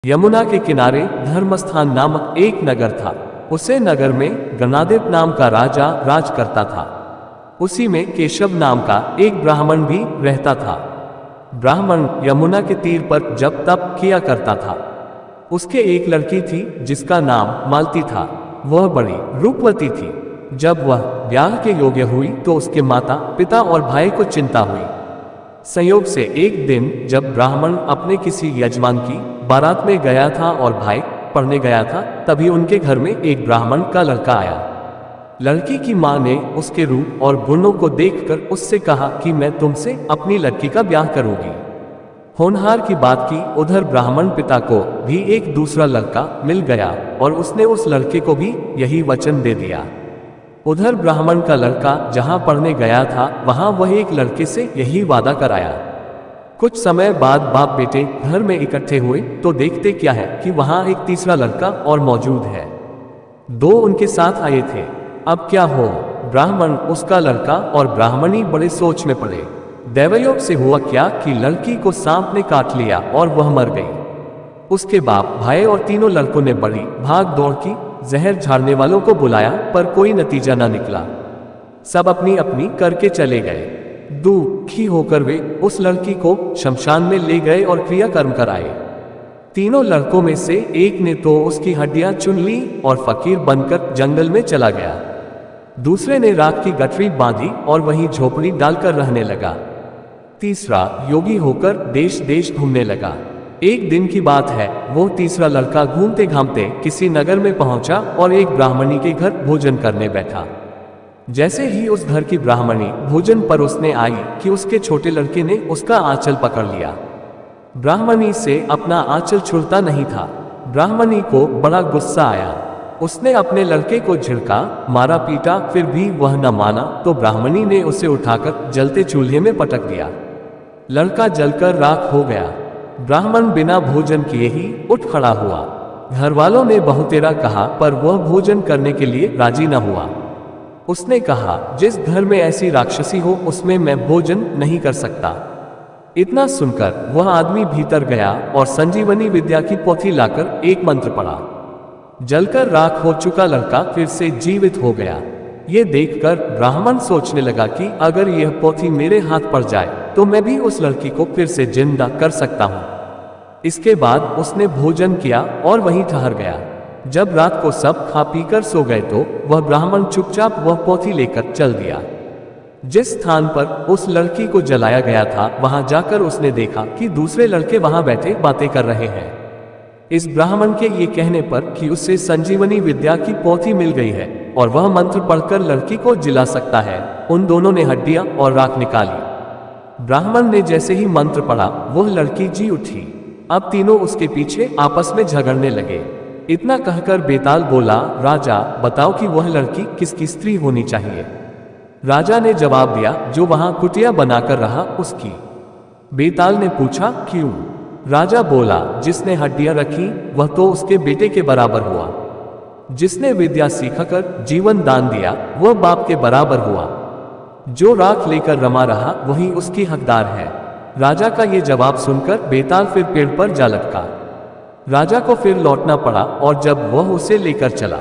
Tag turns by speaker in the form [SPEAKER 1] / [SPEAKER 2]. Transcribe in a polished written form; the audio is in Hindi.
[SPEAKER 1] यमुना के किनारे धर्मस्थान नामक एक नगर था। उसे नगर में गणाधिप नाम का राजा राज करता था। उसी में केशव नाम का एक ब्राह्मण भी रहता था। ब्राह्मण यमुना के तीर पर जप तप किया करता था। उसके एक लड़की थी जिसका नाम मालती था। वह बड़ी रूपवती थी। जब वह ब्याह के योग्य हुई तो उसके माता पिता और भाई को चिंता हुई। संयोग से एक दिन जब ब्राह्मण अपने किसी यजमान की बारात में गया था और भाई पढ़ने गया था, तभी उनके घर में एक ब्राह्मण का लड़का आया। लड़की की मां ने उसके रूप और गुणों को देखकर उससे कहा कि मैं तुमसे अपनी लड़की का ब्याह करूंगी। होनहार की बात की उधर ब्राह्मण पिता को भी एक दूसरा लड़का मिल गया और उसने उस लड़के को भी यही वचन दे दिया। उधर ब्राह्मण का लड़का जहां पढ़ने गया था वहां वह एक लड़के से यही वादा कराया। कुछ समय बाद बाप बेटे घर में इकट्ठे हुए तो देखते क्या है कि वहां एक तीसरा लड़का और मौजूद है। दो उनके साथ आए थे। अब क्या हो? ब्राह्मण, उसका लड़का और ब्राह्मणी बड़े सोच में पड़े। दैवयोग से हुआ क्या कि लड़की को सांप ने काट लिया और वह मर गई। उसके बाप भाई और तीनों लड़कों ने बड़ी भाग दौड़ की, जहर झाड़ने वालों को बुलाया पर कोई नतीजा न निकला। सब अपनी अपनी करके चले गए। दुखी होकर वे उस लड़की को शमशान में ले गए और क्रियाकर्म कराए। तीनों लड़कों में से एक ने तो उसकी हड्डियां चुन ली और फकीर बनकर जंगल में चला गया। दूसरे ने राख की गठरी बांधी और वहीं झोपड़ी डालकर रहने लगा। तीसरा योगी होकर देश देश घूमने लगा। एक दिन की बात है, वो तीसरा लड़का घूमते घामते किसी नगर में पहुंचा और एक ब्राह्मणी के घर भोजन करने बैठा। जैसे ही उस घर की ब्राह्मणी भोजन परोसने आई कि उसके छोटे लड़के ने उसका आंचल पकड़ लिया। ब्राह्मणी से अपना आंचल छुड़ता नहीं था। ब्राह्मणी को बड़ा गुस्सा आया। उसने अपने लड़के को झिड़का, मारा पीटा, फिर भी वह न माना तो ब्राह्मणी ने उसे उठाकर जलते चूल्हे में पटक दिया। लड़का जलकर राख हो गया। ब्राह्मण बिना भोजन किए ही उठ खड़ा हुआ। घर वालों ने बहुतेरा कहा पर वह भोजन करने के लिए राजी न हुआ। उसने कहा, जिस घर में ऐसी राक्षसी हो उसमें मैं भोजन नहीं कर सकता। इतना सुनकर वह आदमी भीतर गया और संजीवनी विद्या की पोथी लाकर एक मंत्र पढ़ा। जलकर राख हो चुका लड़का फिर से जीवित हो गया। ये देखकर ब्राह्मण सोचने लगा कि अगर यह पोथी मेरे हाथ पड़ जाए तो मैं भी उस लड़की को फिर से जिंदा कर सकता हूँ। इसके बाद उसने भोजन किया और वहीं ठहर गया। जब रात को सब खा पीकर सो गए तो वह ब्राह्मण चुपचाप वह पोथी लेकर चल दिया। जिस स्थान पर उस लड़की को जलाया गया था वहां जाकर उसने देखा कि दूसरे लड़के वहां बैठे बातें कर रहे हैं। इस ब्राह्मण के ये कहने पर कि उससे संजीवनी विद्या की पोथी मिल गई है और वह मंत्र पढ़कर लड़की को जिला सकता है, उन दोनों ने हड्डियां और राख निकाली। ब्राह्मण ने जैसे ही मंत्र पढ़ा वह लड़की जी उठी। अब तीनों उसके पीछे आपस में झगड़ने लगे। इतना कहकर बेताल बोला, राजा बताओ कि वह लड़की किसकी स्त्री होनी चाहिए। राजा ने जवाब दिया, जो वहां कुटिया बनाकर रहा उसकी। बेताल ने पूछा, क्यों? राजा बोला, जिसने हड्डियां रखी वह तो उसके बेटे के बराबर हुआ। जिसने विद्या सीखकर जीवन दान दिया वह बाप के बराबर हुआ। जो राख लेकर रमा रहा वही उसकी हकदार है। राजा का ये जवाब सुनकर बेताल फिर पेड़ पर जा लटका। राजा को फिर लौटना पड़ा और जब वह उसे लेकर चला